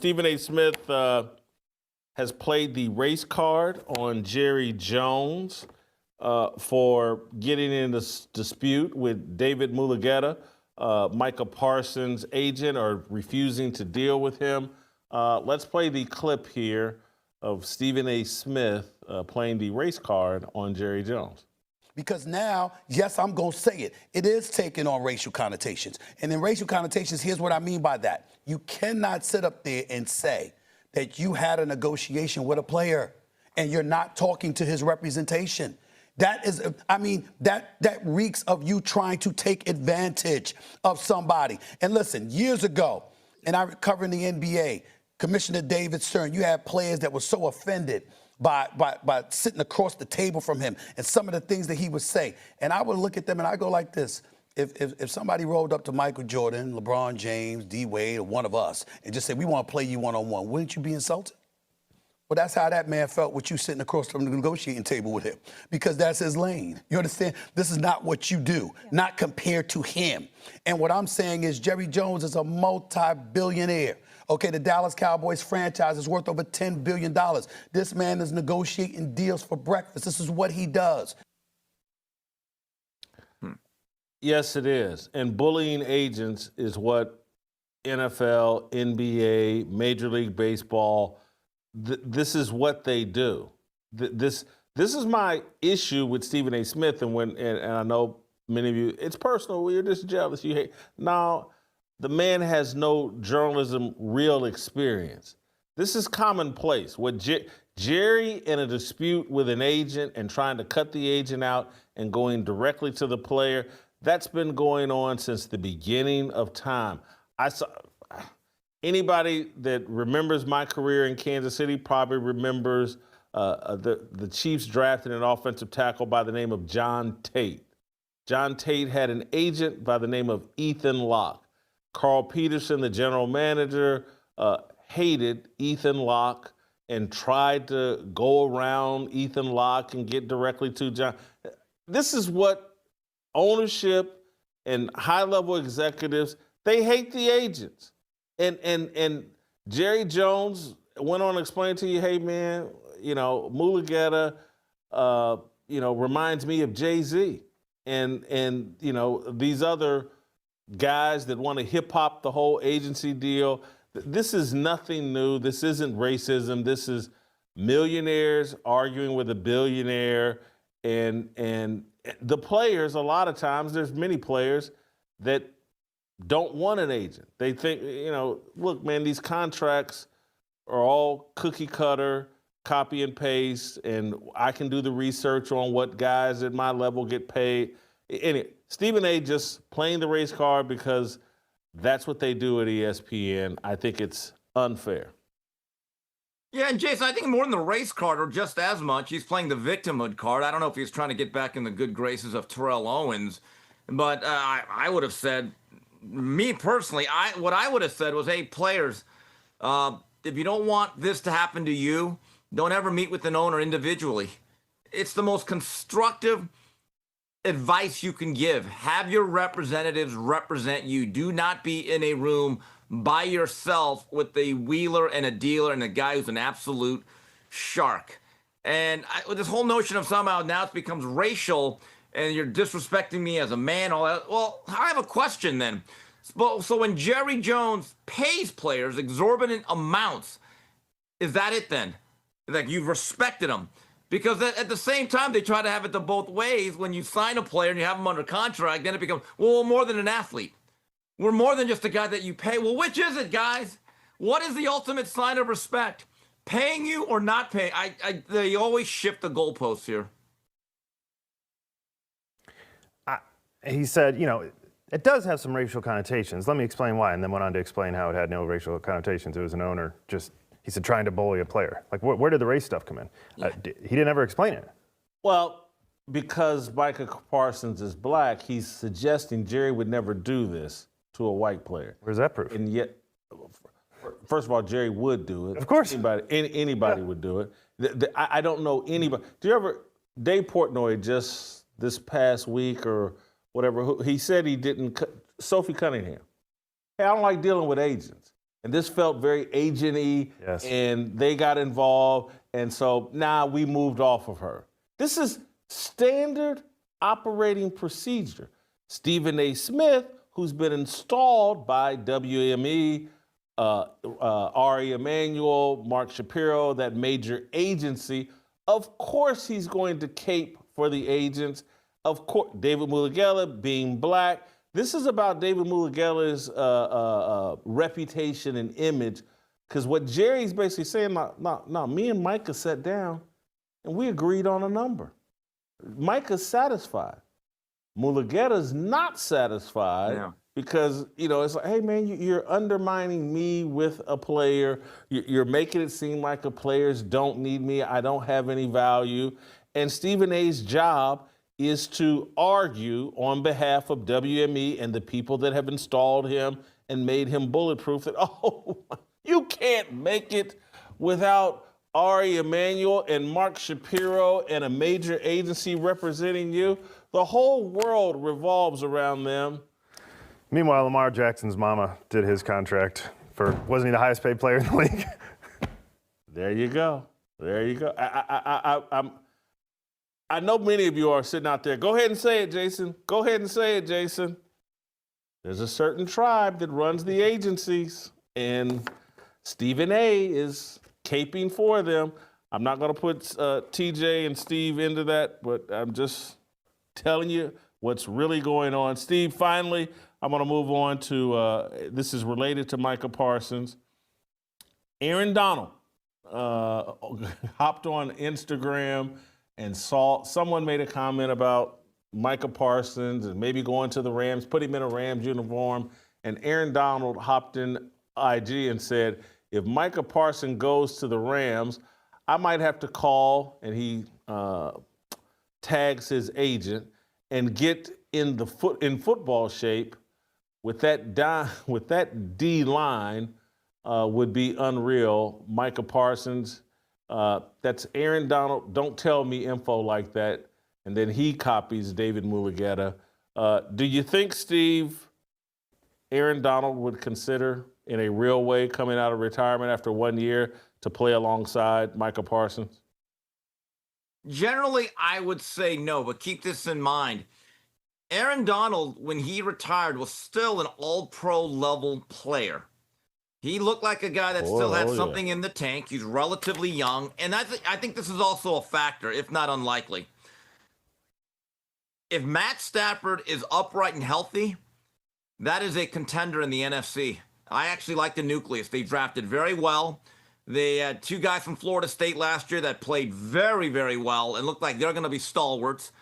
Stephen A. Smith has played the race card on Jerry Jones for getting in this dispute with David Mulugeta, Micah Parsons' agent, or refusing to deal with him. Let's play the clip here of Stephen A. Smith playing the race card on Jerry Jones. Because now, yes, I'm going to say it. It is taking on racial connotations. And in racial connotations, here's what I mean by that. You cannot sit up there and say that you had a negotiation with a player and you're not talking to his representation. That is, I mean, that reeks of you trying to take advantage of somebody. And listen, years ago, and I covering the NBA, Commissioner David Stern, you had players that were so offended by sitting across the table from him and some of the things that he would say. And I would look at them and I go like this. If somebody rolled up to Michael Jordan, LeBron James, D. Wade, or one of us and just said, we want to play you one-on-one, wouldn't you be insulted? Well, that's how that man felt with you sitting across from the negotiating table with him, because that's his lane. You understand? This is not what you do, not compared to him. And what I'm saying is Jerry Jones is a multi-billionaire. Okay, the Dallas Cowboys franchise is worth over $10 billion. This man is negotiating deals for breakfast. This is what he does. Yes, it is. And bullying agents is what NFL, NBA, Major League Baseball, this is what they do. This is my issue with Stephen A. Smith. And I know many of you, it's personal. You're just jealous. You hate. No, the man has no journalism real experience. This is commonplace. What Jerry in a dispute with an agent and trying to cut the agent out and going directly to the player, that's been going on since the beginning of time. I saw anybody that remembers my career in Kansas City probably remembers the Chiefs drafting an offensive tackle by the name of John Tate. John Tate had an agent by the name of Ethan Locke. Carl Peterson, the general manager, hated Ethan Locke and tried to go around Ethan Locke and get directly to John. This is what ownership and high-level executives, they hate the agents. And Jerry Jones went on to explain to you, hey, man, you know, Mulugeta, reminds me of Jay-Z. And you know, these other guys that want to hip-hop the whole agency deal. This is nothing new. This isn't racism. This is millionaires arguing with a billionaire. And the players, a lot of times, there's many players that don't want an agent. They think, you know, look, man, these contracts are all cookie cutter, copy and paste, and I can do the research on what guys at my level get paid. Anyway, Stephen A. just playing the race card because that's what they do at ESPN. I think it's unfair. Yeah, and Jason, I think more than the race card, or just as much, he's playing the victimhood card. I don't know if he's trying to get back in the good graces of Terrell Owens, but I would have said, me personally, what I would have said was, hey, players, if you don't want this to happen to you, don't ever meet with an owner individually. It's the most constructive advice you can give. Have your representatives represent you. Do not be in a room by yourself with a wheeler and a dealer and a guy who's an absolute shark. And this whole notion of somehow now it becomes racial and you're disrespecting me as a man, all that. Well, I have a question then. So when Jerry Jones pays players exorbitant amounts, is that it then? Like, you've respected them? Because at the same time, they try to have it the both ways. When you sign a player and you have him under contract, then it becomes, well, we're more than an athlete. We're more than just a guy that you pay. Well, which is it, guys? What is the ultimate sign of respect? Paying you or not paying? They always shift the goalposts here. He said, you know, it does have some racial connotations. Let me explain why, and then went on to explain how it had no racial connotations. It was an owner just, he said, trying to bully a player. Like, where did the race stuff come in? Yeah. He didn't ever explain it. Well, because Micah Parsons is black, he's suggesting Jerry would never do this to a white player. Where's that proof? And yet, first of all, Jerry would do it. Of course. Anybody would do it. I don't know anybody. Do you ever, Dave Portnoy just this past week or whatever, he said he didn't, Sophie Cunningham. Hey, I don't like dealing with agents. And this felt very agent-y, Yes. and they got involved, and so now we moved off of her. This is standard operating procedure. Stephen A. Smith, who's been installed by WME, Ari Emanuel, Mark Shapiro, that major agency, of course he's going to cape for the agents. Of course, David Mulugela being black. This is about David Mulugela's reputation and image, because what Jerry's basically saying, now, me and Micah sat down and we agreed on a number. Micah's satisfied. Mulugela's not satisfied because, it's like, hey, man, you're undermining me with a player. You're making it seem like the players don't need me. I don't have any value. And Stephen A's job is to argue on behalf of WME and the people that have installed him and made him bulletproof that, you can't make it without Ari Emanuel and Mark Shapiro and a major agency representing you. The whole world revolves around them. Meanwhile, Lamar Jackson's mama did his contract wasn't he the highest paid player in the league? There you go. There you go. I know many of you are sitting out there. Go ahead and say it, Jason. Go ahead and say it, Jason. There's a certain tribe that runs the agencies, and Stephen A. is caping for them. I'm not going to put TJ and Steve into that, but I'm just telling you what's really going on. Steve, finally, I'm going to move on to this is related to Micah Parsons. Aaron Donald hopped on Instagram and saw someone made a comment about Micah Parsons and maybe going to the Rams, put him in a Rams uniform. And Aaron Donald hopped in IG and said, if Micah Parsons goes to the Rams, I might have to call, and he tags his agent, and get in football shape with that D line would be unreal. Micah Parsons. That's Aaron Donald. Don't tell me info like that. And then he copies David Mulugeta. Do you think, Steve, Aaron Donald would consider in a real way coming out of retirement after 1 year to play alongside Micah Parsons? Generally, I would say no, but keep this in mind. Aaron Donald, when he retired, was still an all-pro level player. He looked like a guy that still had something in the tank. He's relatively young. And I think this is also a factor, if not unlikely. If Matt Stafford is upright and healthy, that is a contender in the NFC. I actually like the nucleus. They drafted very well. They had two guys from Florida State last year that played very, very well and looked like they're going to be stalwarts.